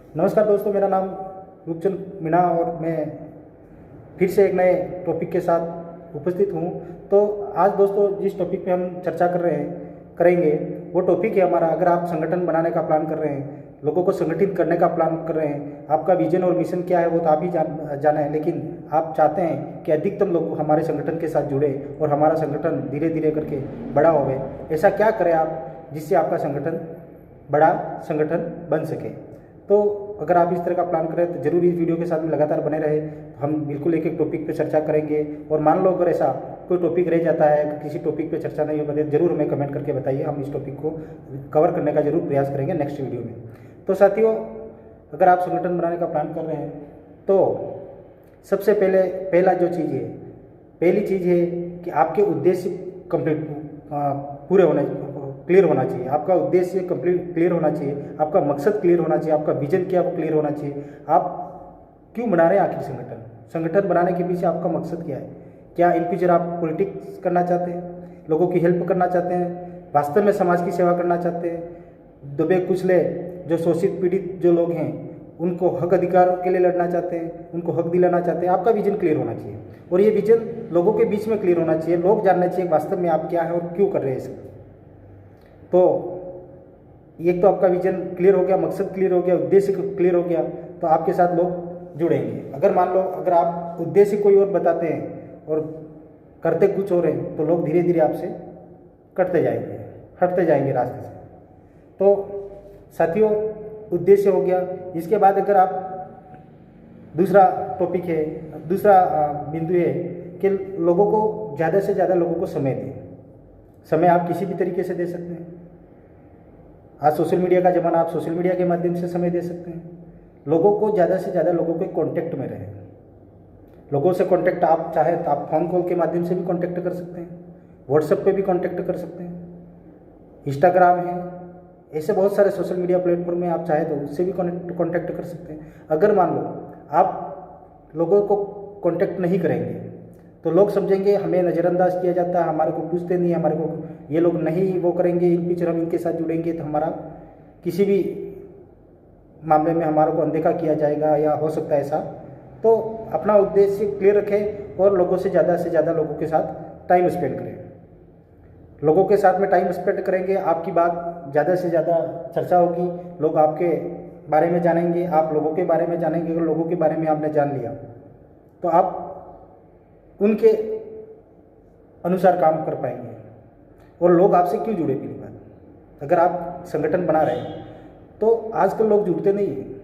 नमस्कार दोस्तों, मेरा नाम रूपचंद मीणा और मैं फिर से एक नए टॉपिक के साथ उपस्थित हूँ। तो आज दोस्तों जिस टॉपिक पे हम चर्चा करेंगे वो टॉपिक है हमारा, अगर आप संगठन बनाने का प्लान कर रहे हैं, लोगों को संगठित करने का प्लान कर रहे हैं, आपका विजन और मिशन क्या है वो तो आप ही जाना है, लेकिन आप चाहते हैं कि अधिकतम लोग हमारे संगठन के साथ जुड़े और हमारा संगठन धीरे धीरे करके बड़ा होवे। ऐसा क्या करें आप जिससे आपका संगठन बड़ा संगठन बन सके। तो अगर आप इस तरह का प्लान करें तो जरूर इस वीडियो के साथ में लगातार बने रहे। हम बिल्कुल एक एक टॉपिक पे चर्चा करेंगे और मान लो अगर ऐसा कोई टॉपिक रह जाता है, किसी टॉपिक पे चर्चा नहीं हो पाती, जरूर हमें कमेंट करके बताइए, हम इस टॉपिक को कवर करने का जरूर प्रयास करेंगे नेक्स्ट वीडियो में। तो साथियों, अगर आप संगठन बनाने का प्लान कर रहे हैं तो सबसे पहला जो चीज़ है, पहली चीज़ है कि आपके उद्देश्य पूरे होने क्लियर होना चाहिए। आपका उद्देश्य क्लियर होना चाहिए, आपका मकसद क्लियर होना चाहिए, आपका विजन क्या वो क्लियर होना चाहिए। आप क्यों बना रहे हैं आखिर संगठन बनाने के पीछे आपका मकसद क्या है? क्या इन फ्यूचर आप पॉलिटिक्स करना चाहते हैं, लोगों की हेल्प करना चाहते हैं, वास्तव में समाज की सेवा करना चाहते हैं, दबे कुचले जो शोषित पीड़ित जो लोग हैं उनको हक अधिकार के लिए लड़ना चाहते हैं, उनको हक दिलाना चाहते हैं? आपका विजन क्लियर होना चाहिए और ये विजन लोगों के बीच में क्लियर होना चाहिए। लोग जानना चाहिए वास्तव में आप क्या है और क्यों कर रहे हैं इसे। तो एक तो आपका विजन क्लियर हो गया, मकसद क्लियर हो गया, उद्देश्य क्लियर हो गया, तो आपके साथ लोग जुड़ेंगे। अगर मान लो अगर आप उद्देश्य कोई और बताते हैं और करते कुछ और हैं तो लोग धीरे धीरे आपसे हटते जाएंगे रास्ते से। तो साथियों, उद्देश्य हो गया। इसके बाद अगर आप दूसरा टॉपिक है, दूसरा बिंदु है कि लोगों को ज़्यादा से ज़्यादा लोगों को समय दें। समय आप किसी भी तरीके से दे सकते हैं। आज सोशल मीडिया का ज़माना, आप सोशल मीडिया के माध्यम से समय दे सकते हैं। लोगों को ज़्यादा से ज़्यादा लोगों के कांटेक्ट में रहें। लोगों से कांटेक्ट आप चाहे तो आप फोन कॉल के माध्यम से भी कांटेक्ट कर सकते हैं, व्हाट्सएप पे भी कांटेक्ट कर सकते हैं, इंस्टाग्राम है, ऐसे बहुत सारे सोशल मीडिया प्लेटफॉर्म में आप चाहे तो उससे भी कांटेक्ट कर सकते हैं। अगर मान लो आप लोगों को कांटेक्ट नहीं करेंगे तो लोग समझेंगे हमें नज़रअंदाज किया जाता है, हमारे को पूछते नहीं, हमारे को ये लोग नहीं वो करेंगे, इन फ्यूचर हम इनके साथ जुड़ेंगे तो हमारा किसी भी मामले में हमारे को अनदेखा किया जाएगा या हो सकता है ऐसा। तो अपना उद्देश्य क्लियर रखें और लोगों से ज़्यादा लोगों के साथ टाइम स्पेंड करें। लोगों के साथ में टाइम स्पेंड करेंगे, आपकी बात ज़्यादा से ज़्यादा चर्चा होगी, लोग आपके बारे में जानेंगे, आप लोगों के बारे में जानेंगे। अगर लोगों के बारे में आपने जान लिया तो आप उनके अनुसार काम कर पाएंगे और लोग आपसे क्यों जुड़े। पहली बात, अगर आप संगठन बना रहे हैं तो आजकल लोग जुड़ते नहीं हैं,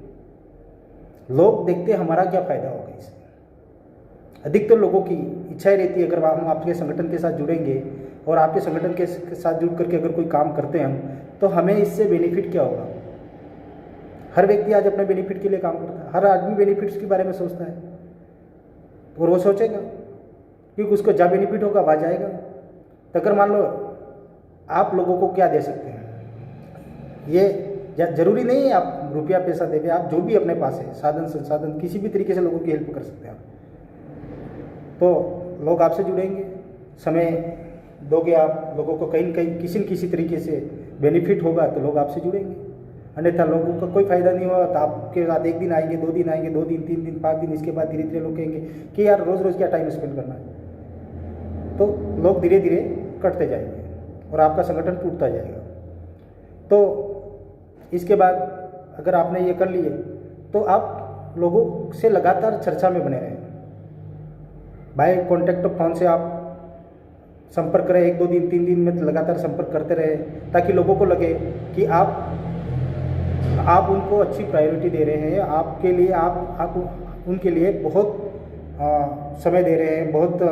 लोग देखते हैं हमारा क्या फ़ायदा होगा इससे। अधिकतर लोगों की इच्छा रहती है अगर हम आपके संगठन के साथ जुड़ेंगे और आपके संगठन के साथ जुड़ करके अगर कोई काम करते हैं हम, तो हमें इससे बेनिफिट क्या होगा। हर व्यक्ति आज अपने बेनिफिट के लिए काम करता है, हर आदमी बेनिफिट्स के बारे में सोचता है और वो सोचेगा क्योंकि उसको जहाँ बेनिफिट होगा वहाँ जाएगा। तो अगर मान लो आप लोगों को क्या दे सकते हैं, ये जरूरी नहीं है आप रुपया पैसा देंगे, आप जो भी अपने पास है साधन संसाधन किसी भी तरीके से लोगों की हेल्प कर सकते हैं आप, तो लोग आपसे जुड़ेंगे। समय दोगे आप लोगों को, कहीं न कहीं किसी न किसी तरीके से बेनिफिट होगा तो लोग आपसे जुड़ेंगे, अन्यथा लोगों का कोई फ़ायदा नहीं होगा तो आपके साथ एक दिन आएंगे, 2 दिन आएंगे, 2 दिन 3 दिन 5 दिन, इसके बाद धीरे धीरे लोग कहेंगे कि यार रोज़ रोज़ क्या टाइम स्पेंड करना है। तो लोग धीरे धीरे कटते जाएंगे और आपका संगठन टूटता जाएगा। तो इसके बाद अगर आपने ये कर लिए तो आप लोगों से लगातार चर्चा में बने रहें। बाय कॉन्टैक्ट फ़ोन से आप संपर्क करें, 1-2 दिन 3 दिन में लगातार संपर्क करते रहे ताकि लोगों को लगे कि आप उनको अच्छी प्रायोरिटी दे रहे हैं, आपके लिए आप उनके लिए बहुत समय दे रहे हैं, बहुत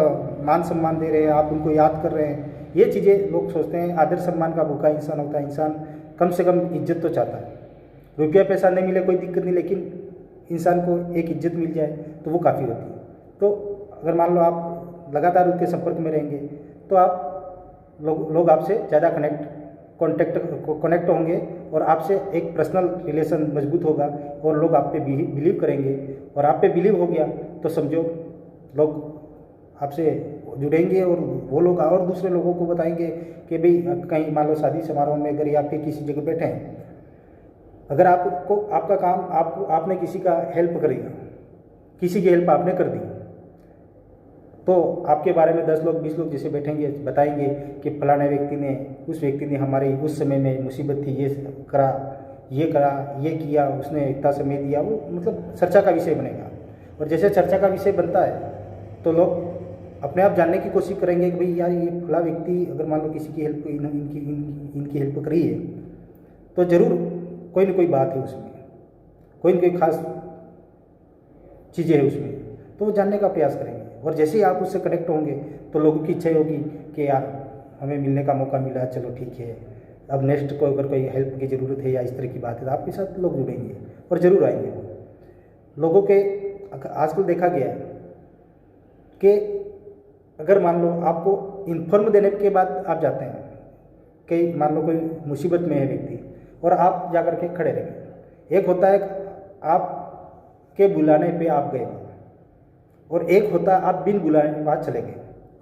मान सम्मान दे रहे हैं, आप उनको याद कर रहे हैं। ये चीज़ें लोग सोचते हैं। आदर सम्मान का भूखा इंसान होता है, इंसान कम से कम इज्जत तो चाहता है। रुपया पैसा नहीं मिले कोई दिक्कत नहीं, लेकिन इंसान को एक इज्जत मिल जाए तो वो काफ़ी होती है। तो अगर मान लो आप लगातार उनके संपर्क में रहेंगे तो आप लोग आपसे ज़्यादा कनेक्ट होंगे और आपसे एक पर्सनल रिलेशन मजबूत होगा और लोग आप पे बिलीव करेंगे। और आप पे बिलीव हो गया तो समझो लोग आपसे जुड़ेंगे और वो लोग और दूसरे लोगों को बताएंगे कि भाई कहीं मान लो शादी समारोह में अगर या फिर किसी जगह बैठे हैं, अगर आपको आपका काम आपने किसी का हेल्प करी, किसी की हेल्प आपने कर दी, तो आपके बारे में 10 लोग 20 लोग जैसे बैठेंगे बताएंगे कि फलाने व्यक्ति ने, उस व्यक्ति ने हमारी उस समय में मुसीबत थी, ये करा, ये किया, उसने इतना समय दिया, वो मतलब चर्चा का विषय बनेगा। और जैसे चर्चा का विषय बनता है तो लोग अपने आप जानने की कोशिश करेंगे कि भाई यार ये फला व्यक्ति अगर मान लो किसी की हेल्प, इनकी हेल्प करी है तो ज़रूर कोई ना कोई बात है उसमें, कोई ना कोई खास चीज़ें हैं उसमें, तो वो जानने का प्रयास करेंगे। और जैसे ही आप उससे कनेक्ट होंगे तो लोगों की इच्छा होगी कि यार हमें मिलने का मौका मिला, चलो ठीक है, अब नेक्स्ट को अगर कोई हेल्प की ज़रूरत है या इस तरह की बात है तो आपके साथ लोग जुड़ेंगे और ज़रूर आएंगे। लोगों के आजकल देखा गया है कि अगर मान लो आपको इन्फॉर्म देने के बाद आप जाते हैं कि मान लो कोई मुसीबत में है व्यक्ति और आप जा कर के खड़े रहे, एक होता है आप के बुलाने पे आप गए और एक होता है आप बिन बुलाने के बाद चले गए।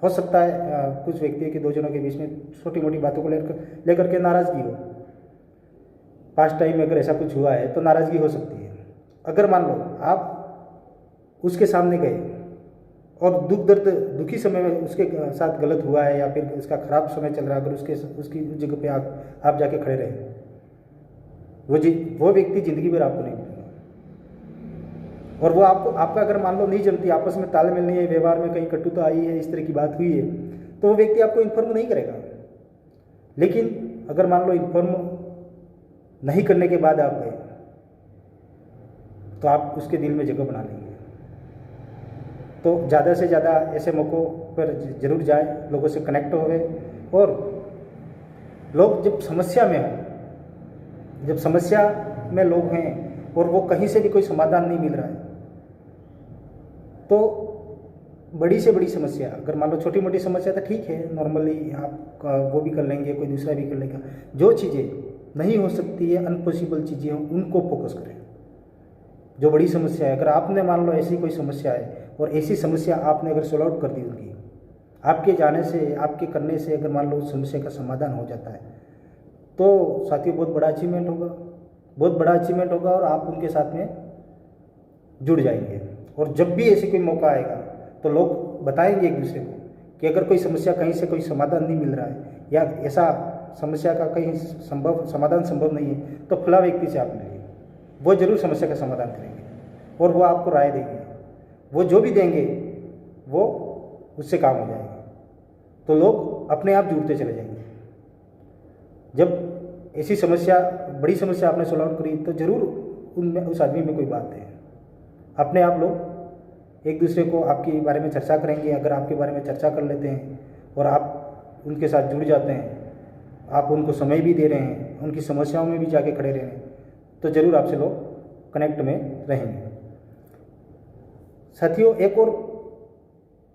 हो सकता है कुछ व्यक्ति के दो जनों के बीच में छोटी मोटी बातों को लेकर के नाराज़गी हो, पास्ट टाइम में अगर ऐसा कुछ हुआ है तो नाराज़गी हो सकती है। अगर मान लो आप उसके सामने गए और दुख दर्द दुखी समय में उसके साथ गलत हुआ है या फिर उसका खराब समय चल रहा है, अगर उसकी जगह पे आप जाके खड़े रहे, वो व्यक्ति ज़िंदगी भर आपको नहीं मिलेगा। और वो आपका अगर मान लो नहीं जमती, आपस में तालमेल नहीं है, व्यवहार में कहीं कटुता आई है, इस तरह की बात हुई है, तो वो व्यक्ति आपको इन्फॉर्म नहीं करेगा। लेकिन अगर मान लो इन्फॉर्म नहीं करने के बाद आप गए तो आप उसके दिल में जगह बना लेंगे। तो ज़्यादा से ज़्यादा ऐसे मौक़ों पर ज़रूर जाए, लोगों से कनेक्ट होवे। और लोग जब समस्या में हों, जब समस्या में लोग हैं और वो कहीं से भी कोई समाधान नहीं मिल रहा है, तो बड़ी से बड़ी समस्या, अगर मान लो छोटी मोटी समस्या तो ठीक है, नॉर्मली आप वो भी कर लेंगे, कोई दूसरा भी कर लेगा। जो चीज़ें नहीं हो सकती है, अनपॉसिबल चीज़ें हों, उनको फोकस करें। जो बड़ी समस्या है, अगर आपने मान लो ऐसी कोई समस्या है और ऐसी समस्या आपने अगर सॉल्व आउट कर दी उनकी, आपके जाने से, आपके करने से अगर मान लो उस समस्या का समाधान हो जाता है, तो साथियों बहुत बड़ा अचीवमेंट होगा, बहुत बड़ा अचीवमेंट होगा और आप उनके साथ में जुड़ जाएंगे। और जब भी ऐसे कोई मौका आएगा तो लोग बताएंगे एक दूसरे को कि अगर कोई समस्या कहीं से कोई समाधान नहीं मिल रहा है या ऐसा समस्या का कहीं समाधान संभव नहीं है, तो फला व्यक्ति से आप मिलिए, वो जरूर समस्या का समाधान करेंगे और वो आपको राय देंगे। वो जो भी देंगे वो उससे काम हो जाएगा। तो लोग अपने आप जुड़ते चले जाएंगे। जब ऐसी समस्या, बड़ी समस्या आपने सॉल्व आउट करी, तो ज़रूर उनमें, उस आदमी में कोई बात है। अपने आप लोग एक दूसरे को आपके बारे में चर्चा करेंगे। अगर आपके बारे में चर्चा कर लेते हैं और आप उनके साथ जुड़ जाते हैं, आप उनको समय भी दे रहे हैं, उनकी समस्याओं में भी जाके खड़े रहे हैं, तो ज़रूर आपसे लोग कनेक्ट में रहेंगे। साथियों, एक और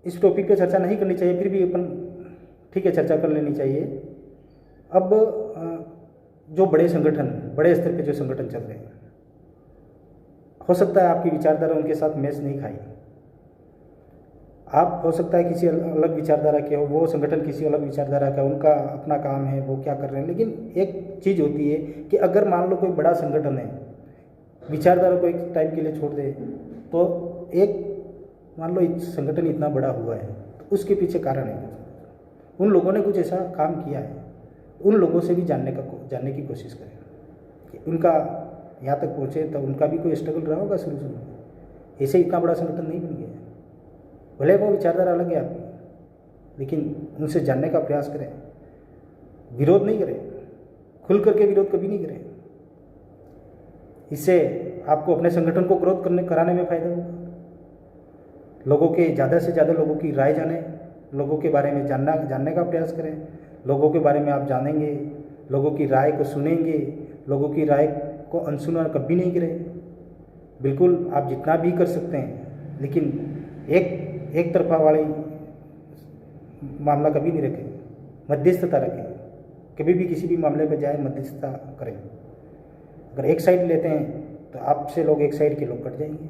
इस टॉपिक पे चर्चा नहीं करनी चाहिए, फिर भी अपन ठीक है चर्चा कर लेनी चाहिए। अब जो बड़े संगठन, बड़े स्तर पे जो संगठन चल रहे हैं, हो सकता है आपकी विचारधारा उनके साथ मैच नहीं खाई, आप हो सकता है किसी अलग विचारधारा के हो, वो संगठन किसी अलग विचारधारा का, उनका अपना काम है, वो क्या कर रहे हैं। लेकिन एक चीज़ होती है कि अगर मान लो कोई बड़ा संगठन है, विचारधारा को एक टाइम के लिए छोड़ दे, तो एक मान लो एक संगठन इतना बड़ा हुआ है तो उसके पीछे कारण है, उन लोगों ने कुछ ऐसा काम किया है। उन लोगों से भी जानने की कोशिश करें कि उनका यहाँ तक पहुँचे तो उनका भी कोई स्ट्रगल रहा होगा शुरू में, ऐसे इतना बड़ा संगठन नहीं बन गया है। भले वो विचारधारा अलग है आपकी, लेकिन उनसे जानने का प्रयास करें, विरोध नहीं करें, खुल करके विरोध कभी नहीं करें। इससे आपको अपने संगठन को ग्रोथ कराने में फ़ायदा होगा। लोगों के ज़्यादा से ज़्यादा लोगों की राय जानें, लोगों के बारे में जानने का प्रयास करें। लोगों के बारे में आप जानेंगे, लोगों की राय को सुनेंगे, लोगों की राय को अनसुना कभी नहीं करें। बिल्कुल आप जितना भी कर सकते हैं, लेकिन एक तरफा वाली मामला कभी नहीं रखें, मध्यस्थता रखें। कभी भी किसी भी मामले पर जाए मध्यस्थता करें। अगर एक साइड लेते हैं तो आपसे लोग, एक साइड के लोग कट जाएंगे।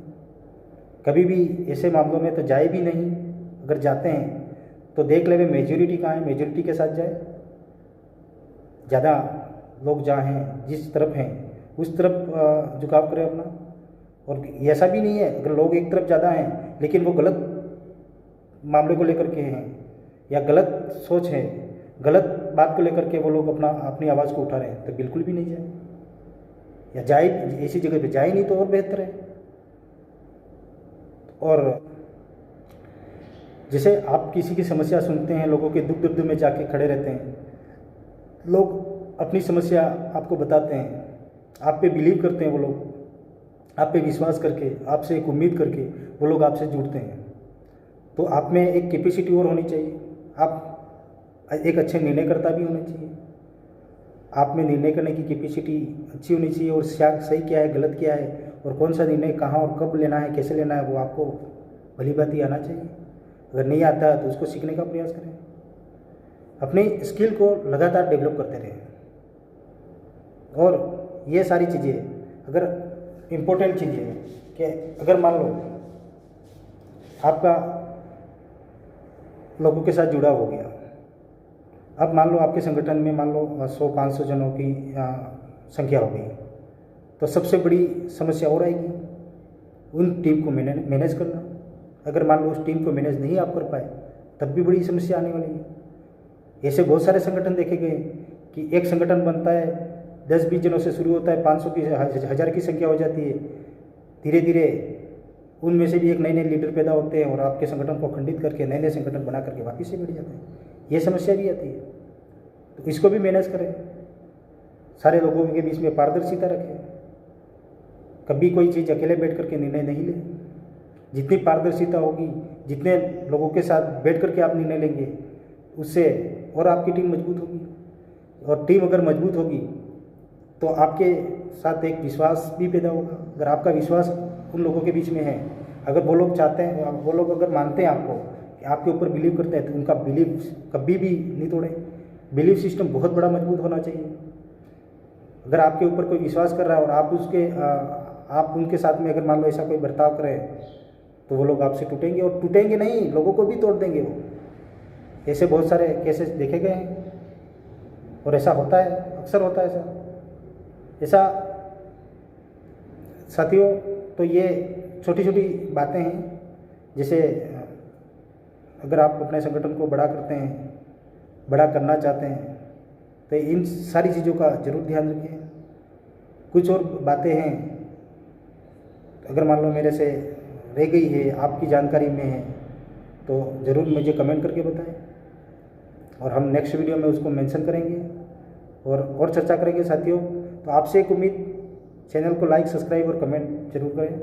कभी भी ऐसे मामलों में तो जाए भी नहीं। अगर जाते हैं तो देख ले मेजॉरिटी कहाँ है, मेजॉरिटी के साथ जाए। ज़्यादा लोग जहाँ हैं, जिस तरफ हैं, उस तरफ झुकाव करें अपना। और ऐसा भी नहीं है अगर लोग एक तरफ ज़्यादा हैं लेकिन वो गलत मामले को लेकर के हैं या गलत सोच है, गलत बात को लेकर के वो लोग अपनी आवाज़ को उठा रहे हैं, तो बिल्कुल भी नहीं जाए, या जाए ऐसी जगह पे जाए नहीं तो और बेहतर है। और जैसे आप किसी की समस्या सुनते हैं, लोगों के दुख दर्द में जाके खड़े रहते हैं, लोग अपनी समस्या आपको बताते हैं, आप पे बिलीव करते हैं, वो लोग आप पे विश्वास करके, आपसे एक उम्मीद करके वो लोग आपसे जुड़ते हैं। तो आप में एक कैपेसिटी और होनी चाहिए, आप एक अच्छे निर्णयकर्ता भी होने चाहिए, आप में निर्णय करने की कैपेसिटी अच्छी होनी चाहिए, और सही क्या है गलत क्या है और कौन सा निर्णय कहाँ और कब लेना है, कैसे लेना है, वो आपको भली भांति आना चाहिए। अगर नहीं आता है तो उसको सीखने का प्रयास करें, अपनी स्किल को लगातार डेवलप करते रहें। और ये सारी चीज़ें अगर इम्पोर्टेंट चीज़ है कि अगर मान लो आपका लोगों के साथ जुड़ा हो गया, अब मान लो आपके संगठन में मान लो 100-500 जनों की संख्या हो गई, तो सबसे बड़ी समस्या और आएगी उन टीम को मैनेज करना। अगर मान लो उस टीम को मैनेज नहीं आप कर पाए तब भी बड़ी समस्या आने वाली है। ऐसे बहुत सारे संगठन देखे गए कि एक संगठन बनता है, 10-20 जनों से शुरू होता है, 500 की 1000 की संख्या हो जाती है, धीरे धीरे उनमें से भी एक नए नए लीडर पैदा होते हैं और आपके संगठन को खंडित करके नए नए संगठन बना करके वापस से बैठ जाते हैं। ये समस्या भी आती है, तो इसको भी मैनेज करें, सारे लोगों के बीच में पारदर्शिता रखें, कभी कोई चीज़ अकेले बैठ करके निर्णय नहीं लें। जितनी पारदर्शिता होगी, जितने लोगों के साथ बैठ करके आप निर्णय लेंगे, उससे और आपकी टीम मजबूत होगी, और टीम अगर मजबूत होगी तो आपके साथ एक विश्वास भी पैदा होगा। अगर आपका विश्वास उन लोगों के बीच में है, अगर वो लोग चाहते हैं, वो लोग अगर मानते हैं आपको, कि आपके ऊपर बिलीव करते हैं, तो उनका बिलीव कभी भी नहीं तोड़ें। बिलीव सिस्टम बहुत बड़ा मजबूत होना चाहिए। अगर आपके ऊपर कोई विश्वास कर रहा है और आप उनके साथ में अगर मान लो ऐसा कोई बर्ताव करें, तो वो लोग आपसे टूटेंगे, और टूटेंगे नहीं, लोगों को भी तोड़ देंगे वो। ऐसे बहुत सारे केसेस देखे गए हैं, और ऐसा होता है, अक्सर होता है ऐसा साथियों। तो ये छोटी छोटी बातें हैं, जैसे अगर आप अपने संगठन को बड़ा करते हैं, बड़ा करना चाहते हैं, तो इन सारी चीज़ों का जरूर ध्यान रखें। कुछ और बातें हैं अगर मान लो मेरे से रह गई है, आपकी जानकारी में है, तो ज़रूर मुझे कमेंट करके बताएं, और हम नेक्स्ट वीडियो में उसको मेंशन करेंगे और चर्चा करेंगे साथियों। तो आपसे एक उम्मीद, चैनल को लाइक, सब्सक्राइब और कमेंट जरूर करें।